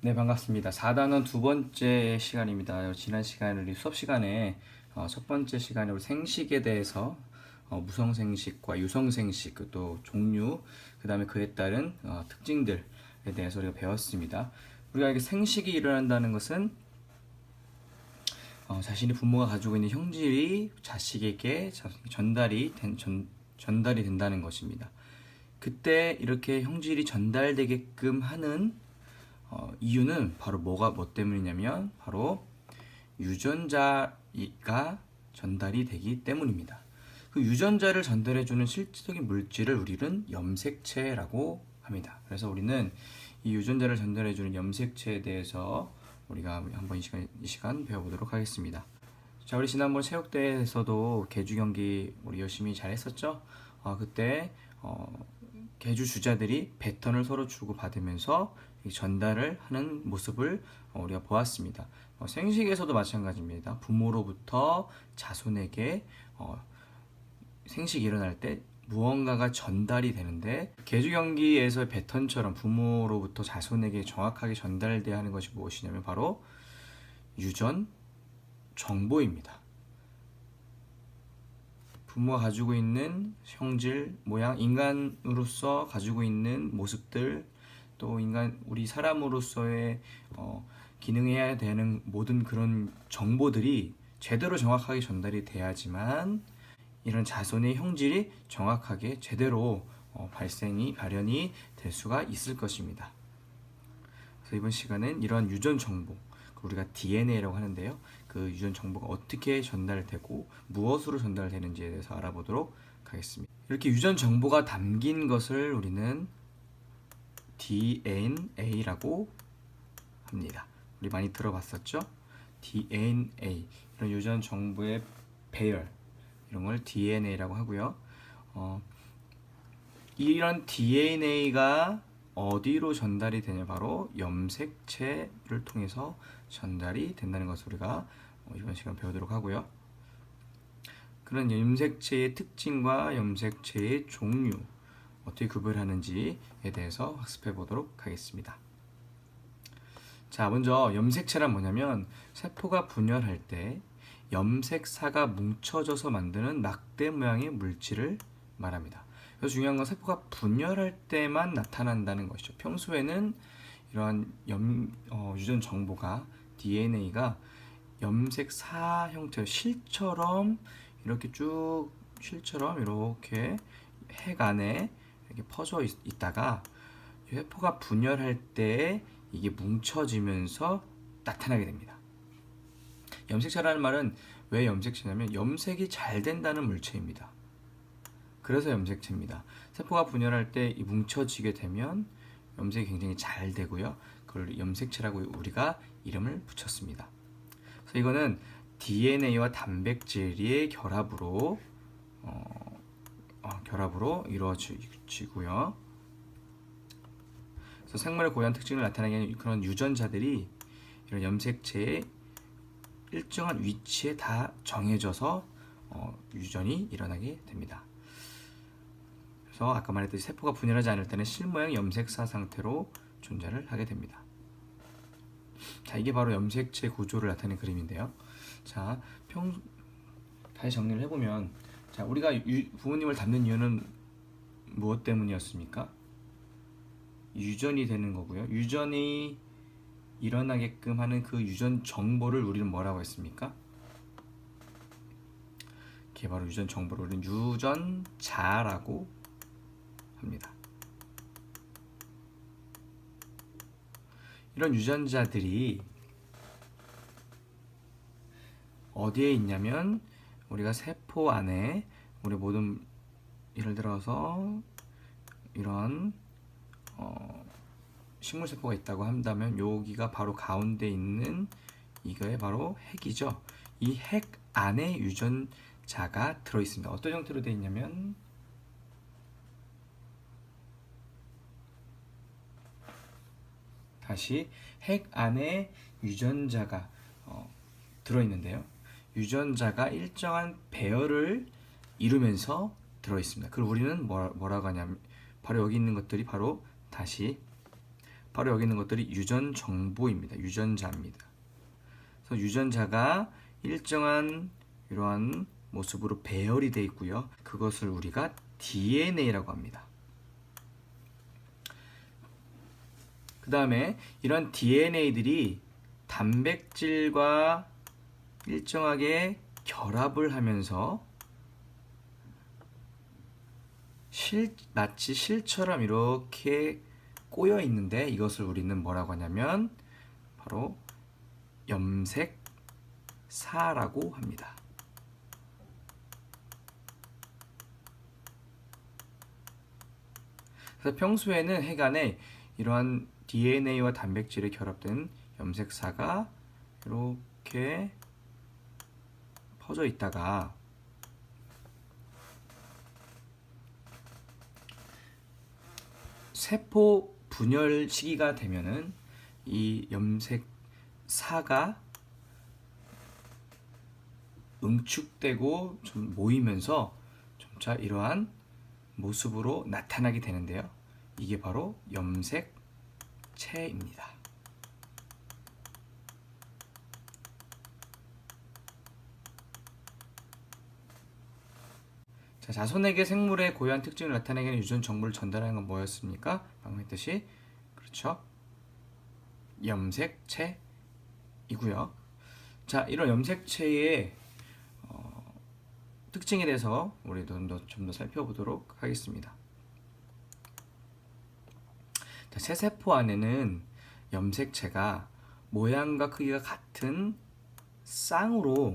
네, 반갑습니다. 4단원 두 번째 시간입니다. 지난 시간에 우리 수업 시간에 첫 번째 시간에 우리 생식에 대해서 무성생식과 유성생식, 또 종류, 그 다음에 그에 따른 특징들에 대해서 우리가 배웠습니다. 우리가 이게 생식이 일어난다는 것은 자신의 부모가 가지고 있는 형질이 자식에게 전달이 된다는 것입니다. 그때 이렇게 형질이 전달되게끔 하는 이유는 바로 뭐 때문이냐면 바로 유전자가 전달이 되기 때문입니다. 그 유전자를 전달해주는 실질적인 물질을 우리는 염색체라고 합니다. 그래서 우리는 이 유전자를 전달해주는 염색체에 대해서 우리가 한번 이 시간 배워보도록 하겠습니다. 자, 우리 지난번 체육대회에서도 계주 경기 우리 열심히 잘했었죠? 그때 계주 주자들이 배턴을 서로 주고받으면서 전달을 하는 모습을 우리가 보았습니다. 생식에서도 마찬가지입니다. 부모로부터 자손에게 생식이 일어날 때 무언가가 전달이 되는데, 계주 경기에서의 배턴처럼 부모로부터 자손에게 정확하게 전달돼야 하는 것이 무엇이냐면 바로 유전 정보입니다. 부모가 가지고 있는 형질, 모양, 인간으로서 가지고 있는 모습들, 또 우리 사람으로서의 기능해야 되는 모든 그런 정보들이 제대로 정확하게 전달이 돼야지만 이런 자손의 형질이 정확하게 제대로 발현이 될 수가 있을 것입니다. 그래서 이번 시간은 이런 유전 정보, 우리가 DNA라고 하는데요. 그 유전 정보가 어떻게 전달되고 무엇으로 전달되는지에 대해서 알아보도록 하겠습니다. 이렇게 유전 정보가 담긴 것을 우리는 DNA라고 합니다. 우리 많이 들어봤었죠? DNA, 이런 유전 정보의 배열, 이런 걸 DNA라고 하고요. 이런 DNA가 어디로 전달이 되냐, 바로 염색체를 통해서 전달이 된다는 것을 우리가 이번 시간 배우도록 하고요. 그런 염색체의 특징과 염색체의 종류, 어떻게 구별하는지에 대해서 학습해 보도록 하겠습니다. 자, 먼저 염색체란 뭐냐면 세포가 분열할 때 염색사가 뭉쳐져서 만드는 낙대 모양의 물질을 말합니다. 그래서 중요한 건 세포가 분열할 때만 나타난다는 것이죠. 평소에는 이러한 유전 정보가, DNA가 염색사 형태로 실처럼 이렇게 핵 안에 이렇게 퍼져 있다가 세포가 분열할 때 이게 뭉쳐지면서 나타나게 됩니다. 염색체라는 말은 왜 염색체냐면 염색이 잘 된다는 물체입니다. 그래서 염색체입니다. 세포가 분열할 때 뭉쳐지게 되면 염색이 굉장히 잘 되고요. 그걸 염색체라고 우리가 이름을 붙였습니다. 그래서 이거는 DNA와 단백질의 결합으로 이루어지고요. 그래서 생물의 고유한 특징을 나타내게 하는 그런 유전자들이 이런 염색체의 일정한 위치에 다 정해져서 유전이 일어나게 됩니다. 그래서 아까 말했듯이 세포가 분열하지 않을 때는 실모양 염색사 상태로 존재를 하게 됩니다. 자, 이게 바로 염색체 구조를 나타내는 그림인데요. 자, 다시 정리를 해보면, 자, 우리가 부모님을 닮는 이유는 무엇 때문이었습니까? 유전이 되는 거고요. 유전이 일어나게끔 하는 그 유전 정보를 우리는 뭐라고 했습니까? 이게 바로 유전 정보를 우리는 유전자라고 합니다. 이런 유전자들이 어디에 있냐면 우리가 세포 안에 우리 모든, 예를 들어서 이런 식물세포가 있다고 한다면 여기가 바로 가운데 있는 이거에 바로 핵이죠. 이 핵 안에 유전자가 들어있습니다. 어떤 형태로 되어 있냐면 다시 핵 안에 유전자가 들어있는데요. 유전자가 일정한 배열을 이루면서 들어있습니다. 그걸 우리는 뭐라고 하냐면 바로 여기 있는 것들이 바로 다시 바로 여기 있는 것들이 유전 정보입니다. 유전자입니다. 그래서 유전자가 일정한 이러한 모습으로 배열이 되어 있고요. 그것을 우리가 DNA라고 합니다. 그 다음에 이런 DNA들이 단백질과 일정하게 결합을 하면서 마치 실처럼 이렇게 꼬여 있는데, 이것을 우리는 뭐라고 하냐면 바로 염색사라고 합니다. 그래서 평소에는 해간에 이러한 DNA와 단백질이 결합된 염색사가 이렇게 퍼져 있다가 세포 분열 시기가 되면은 이 염색사가 응축되고 좀 모이면서 점차 이러한 모습으로 나타나게 되는데요. 이게 바로 염색체입니다. 자, 자손에게 생물의 고유한 특징을 나타내는 유전 정보를 전달하는 건 뭐였습니까? 방금 했듯이 그렇죠. 염색체이고요. 자, 이런 염색체의 특징에 대해서 우리도 좀 더 살펴보도록 하겠습니다. 자, 새세포 안에는 염색체가 모양과 크기가 같은 쌍으로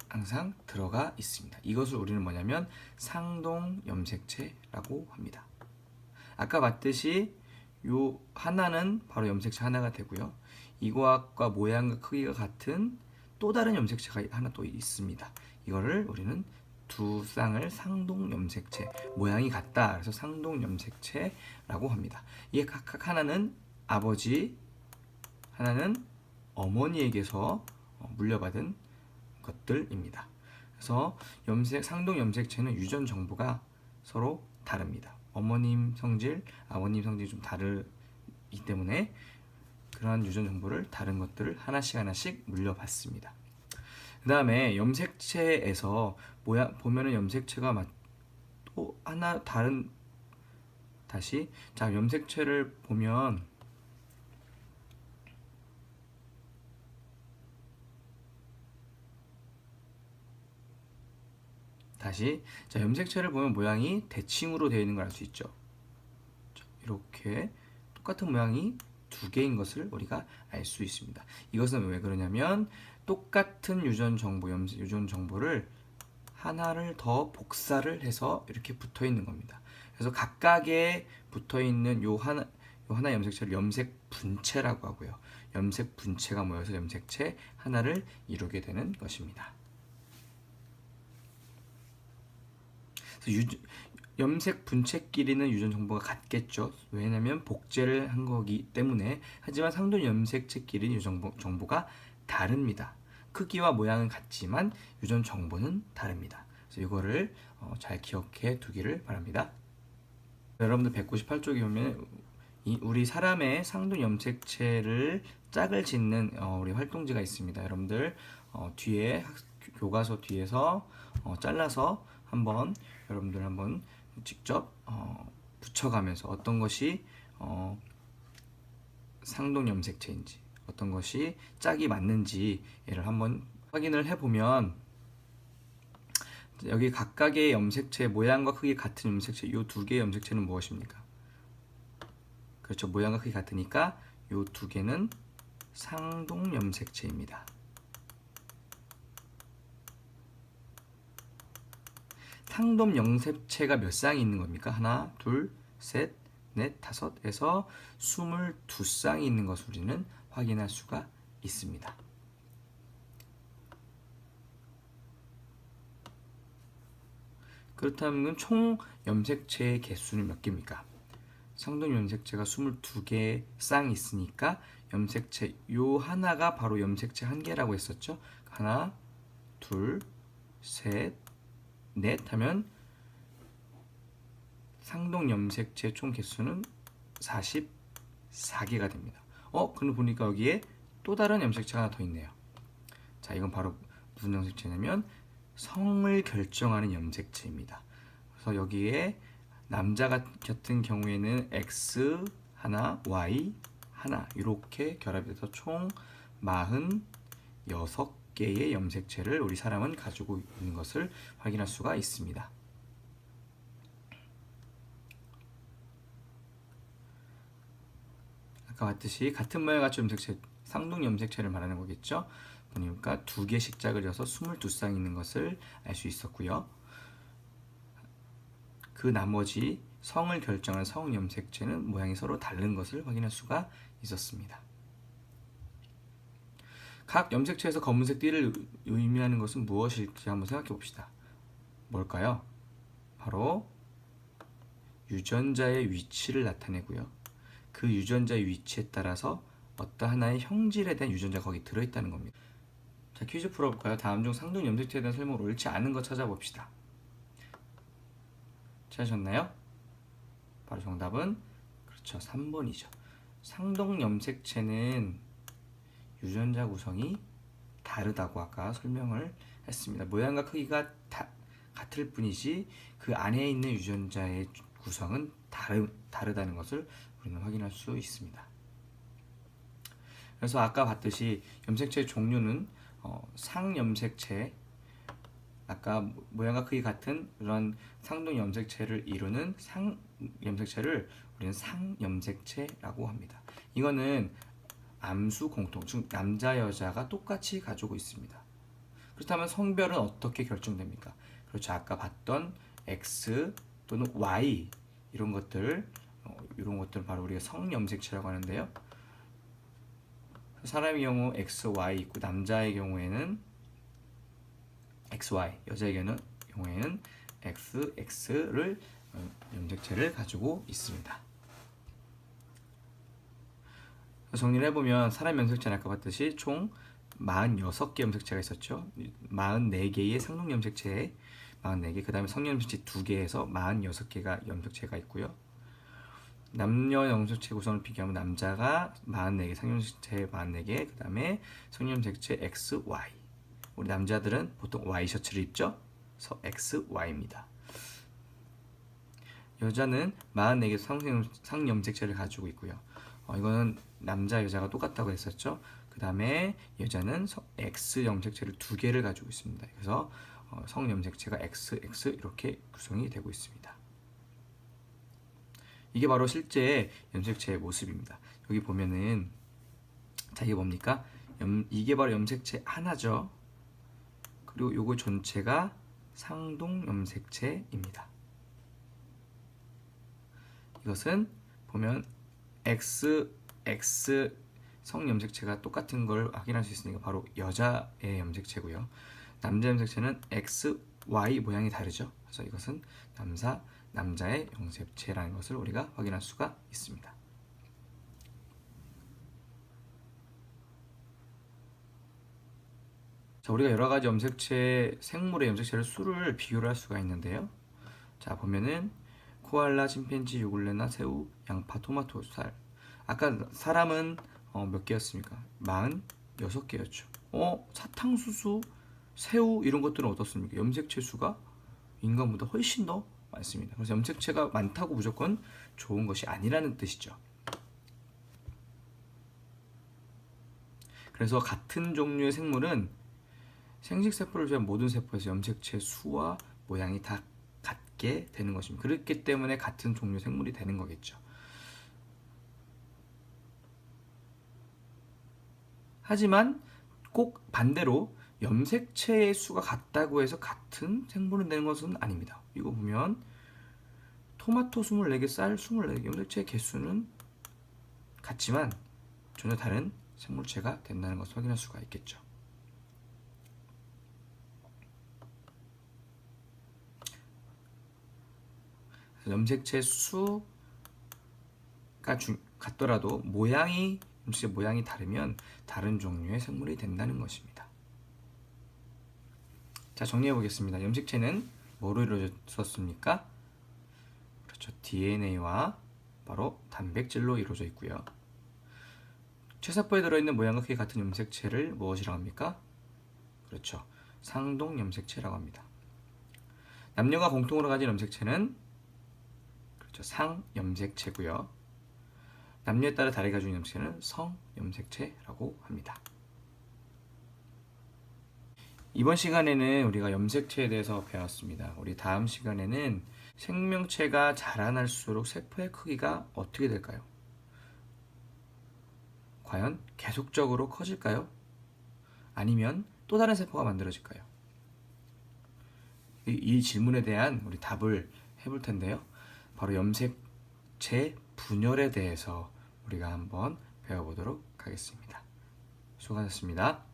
항상 들어가 있습니다. 이것을 우리는 뭐냐면 상동 염색체라고 합니다. 아까 봤듯이 요 하나는 바로 염색체 하나가 되고요. 이거와 모양과 크기가 같은 또 다른 염색체가 하나 또 있습니다. 이거를 우리는 두 쌍을 상동 염색체, 모양이 같다. 그래서 상동 염색체라고 합니다. 이게 각각 하나는 아버지, 하나는 어머니에게서 물려받은 것들입니다. 그래서 상동 염색체는 유전 정보가 서로 다릅니다. 어머님 성질, 아버님 성질이 좀 다르기 때문에 그러한 유전 정보를 다른 것들을 하나씩 물려받습니다. 그 다음에 염색체에서 보면은 염색체가 또 하나 다른 다시 자 염색체를 보면 다시 자 염색체를 보면 모양이 대칭으로 되어 있는 걸 알 수 있죠. 자, 이렇게 똑같은 모양이 두 개인 것을 우리가 알 수 있습니다. 이것은 왜 그러냐면 똑같은 유전 정보를 하나를 더 복사를 해서 이렇게 붙어 있는 겁니다. 그래서 각각에 붙어 있는 요 하나 염색체를 염색 분체라고 하고요. 염색 분체가 모여서 염색체 하나를 이루게 되는 것입니다. 염색 분체끼리는 유전 정보가 같겠죠. 왜냐하면 복제를 한 거기 때문에. 하지만 상동 염색체끼리는 유전 정보가 다릅니다. 크기와 모양은 같지만 유전 정보는 다릅니다. 그래서 이거를 잘 기억해 두기를 바랍니다. 여러분들 198쪽에 보면 우리 사람의 상동 염색체를 짝을 짓는 우리 활동지가 있습니다. 여러분들 뒤에 교과서 뒤에서 잘라서 여러분들 한번 직접 붙여가면서 어떤 것이 상동 염색체인지 어떤 것이 짝이 맞는지를 한번 확인을 해보면 여기 각각의 염색체 모양과 크기 같은 염색체 이 두 개의 염색체는 무엇입니까? 그렇죠. 모양과 크기 같으니까 이 두 개는 상동 염색체입니다. 상동 염색체가 몇 쌍이 있는 겁니까? 하나, 둘, 셋, 넷, 다섯에서 22쌍이 있는 것을 우리는 확인할 수가 있습니다. 그렇다면 총 염색체의 개수는 몇 개입니까? 상동 염색체가 22개 쌍이 있으니까 염색체 요 하나가 바로 염색체 한 개라고 했었죠. 하나, 둘, 셋, 넷 하면 상동 염색체 총 개수는 4개가 됩니다. 그럼 보니까 여기에 또 다른 염색체가 하나 더 있네요. 자, 이건 바로 무슨 염색체냐면 성을 결정하는 염색체입니다. 그래서 여기에 남자 같은 경우에는 X 하나, Y 하나 이렇게 결합이 돼서 총 46개의 염색체를 우리 사람은 가지고 있는 것을 확인할 수가 있습니다. 아까 봤듯이 같은 모양 같은 염색체, 상동 염색체를 말하는 거겠죠. 그러니까 2개씩 짝을 져서 22쌍 있는 것을 알 수 있었고요. 그 나머지 성을 결정하는 성 염색체는 모양이 서로 다른 것을 확인할 수가 있었습니다. 각 염색체에서 검은색 띠를 의미하는 것은 무엇일지 한번 생각해 봅시다. 뭘까요? 바로 유전자의 위치를 나타내고요. 그 유전자의 위치에 따라서 어떤 하나의 형질에 대한 유전자가 거기 들어있다는 겁니다. 자, 퀴즈 풀어볼까요? 다음 중 상동 염색체에 대한 설명을 옳지 않은 것 찾아봅시다. 찾으셨나요? 바로 정답은 그렇죠, 3번이죠. 상동 염색체는 유전자 구성이 다르다고 아까 설명을 했습니다. 모양과 크기가 같을 뿐이지 그 안에 있는 유전자의 구성은 다르다는 것을 우리는 확인할 수 있습니다. 그래서 아까 봤듯이 염색체의 종류는 상염색체, 아까 모양과 크기 같은 그런 상동 염색체를 이루는 상염색체를 우리는 상염색체라고 합니다. 이거는 암수 공통, 즉 남자 여자가 똑같이 가지고 있습니다. 그렇다면 성별은 어떻게 결정됩니까? 그렇죠, 아까 봤던 X 또는 Y 이런 것들 바로 우리가 성염색체라고 하는데요. 사람의 경우 X, Y 있고 남자의 경우에는 XY, 여자의 경우에는 XX를 염색체를 가지고 있습니다. 정리를 해보면 사람 염색체는 아까 봤듯이 총 46개 염색체가 있었죠. 44개의 상동 염색체 44개, 그 다음에 성 염색체 2개에서 46개가 염색체가 있고요. 남녀 염색체 구성을 비교하면 남자가 44개, 상염색체 44개, 그 다음에 성염색체 X, Y. 우리 남자들은 보통 Y 셔츠를 입죠. 그래서 X, Y입니다. 여자는 44개 상염색체를 가지고 있고요. 이거는 남자, 여자가 똑같다고 했었죠. 그 다음에 여자는 X 염색체를 2개를 가지고 있습니다. 그래서 성염색체가 XX 이렇게 구성이 되고 있습니다. 이게 바로 실제 염색체의 모습입니다. 여기 보면은 자, 이게 뭡니까? 이게 바로 염색체 하나죠. 그리고 요거 전체가 상동 염색체입니다. 이것은 보면 XX 성염색체가 똑같은 걸 확인할 수 있으니까 바로 여자의 염색체고요. 남자 염색체는 XY 모양이 다르죠. 그래서 이것은 남자의 염색체라는 것을 우리가 확인할 수가 있습니다. 자, 우리가 여러 가지 염색체, 생물의 염색체를 수를 비교를 할 수가 있는데요. 자, 보면은 코알라, 침팬지, 요굴레나 새우, 양파, 토마토, 쌀. 아까 사람은 몇 개였습니까? 46개였죠. 사탕수수, 새우 이런 것들은 어떻습니까? 염색체 수가 인간보다 훨씬 더 많습니다. 그래서 염색체가 많다고 무조건 좋은 것이 아니라는 뜻이죠. 그래서 같은 종류의 생물은 생식세포를 제외한 모든 세포에서 염색체 수와 모양이 다 같게 되는 것입니다. 그렇기 때문에 같은 종류 생물이 되는 거겠죠. 하지만 꼭 반대로 염색체의 수가 같다고 해서 같은 생물이 되는 것은 아닙니다. 이거 보면 토마토 24개, 쌀 24개, 염색체의 개수는 같지만 전혀 다른 생물체가 된다는 것을 확인할 수가 있겠죠. 염색체 수가 같더라도 염색체 모양이 다르면 다른 종류의 생물이 된다는 것입니다. 자, 정리해 보겠습니다. 염색체는 뭐로 이루어졌습니까? 그렇죠. DNA와 바로 단백질로 이루어져 있고요. 최세포에 들어있는 모양과 크기 같은 염색체를 무엇이라고 합니까? 그렇죠. 상동 염색체라고 합니다. 남녀가 공통으로 가진 염색체는 그렇죠. 상 염색체고요. 남녀에 따라 다르게 가진 염색체는 성 염색체라고 합니다. 이번 시간에는 우리가 염색체에 대해서 배웠습니다. 우리 다음 시간에는 생명체가 자라날수록 세포의 크기가 어떻게 될까요? 과연 계속적으로 커질까요? 아니면 또 다른 세포가 만들어질까요? 이 질문에 대한 우리 답을 해볼 텐데요. 바로 염색체 분열에 대해서 우리가 한번 배워보도록 하겠습니다. 수고하셨습니다.